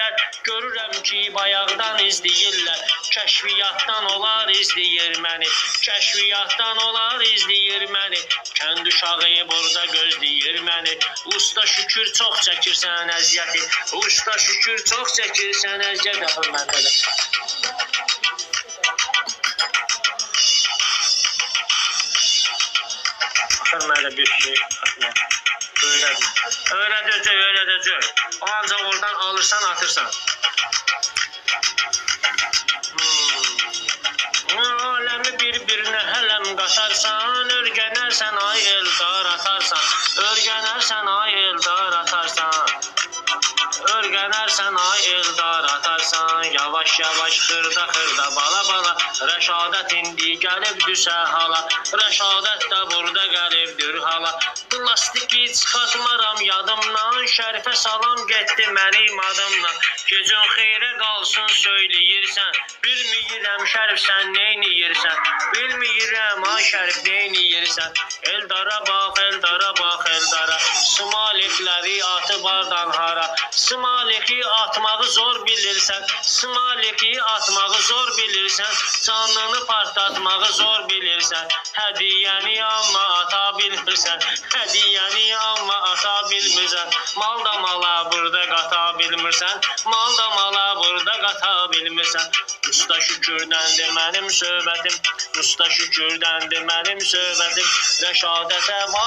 izləyirlər. Görürəm ki, bayaqdan izləyirlər. Kəşfiyyatdan onlar izləyir məni. Kəşfiyyatdan onlar izləyir məni. Kənd uşağı burada gözləyir məni. Usta şükür çox çəkirsən əziyyəti. Usta şükür çox çəkirsən əziyyət. Baxın məndə də. Baxın məndə bir şey. Öyrədəcək. O ancaq oradan alırsan, atırsan. Aləmi bir-birinə hələm qatarsan, örgənərsən ay eldar atarsan. Örgənərsən ay eldar atarsan. Örgənərsən ay eldar atarsan. Yavaş-yavaş xırda bala. Rəşadət indi gəlib düşə hala. Rəşadət də burada gəlibdir hala. Plastiki çıxartmaram yadımdan. Şərifə salam getdi mənim adımdan. Gecən xeyrə qalsın söyləyirsən. Bilməyirəm Şərif sən neyniyirsən. Bilməyirəm ay Şərif neyniyirsən. Eldara bax, eldara bax, eldara. Smalikləri atıb ardan hara. Smaliki atmağı zor bilirsən. Smaliki atmağı zor bilirsən. Canını partlatmağı zor bilirsən. Hədiyəni amma ata bilmirsən. Hədiyəni amma ata bilmirsən. Mal da mala burada qata bilmirsən. Mal da mala burada qata bilmirsən. Usta şükürdəndir mənim söhbətim. Usta şükürdəndir mənim söhbətim. Rəşadətə var.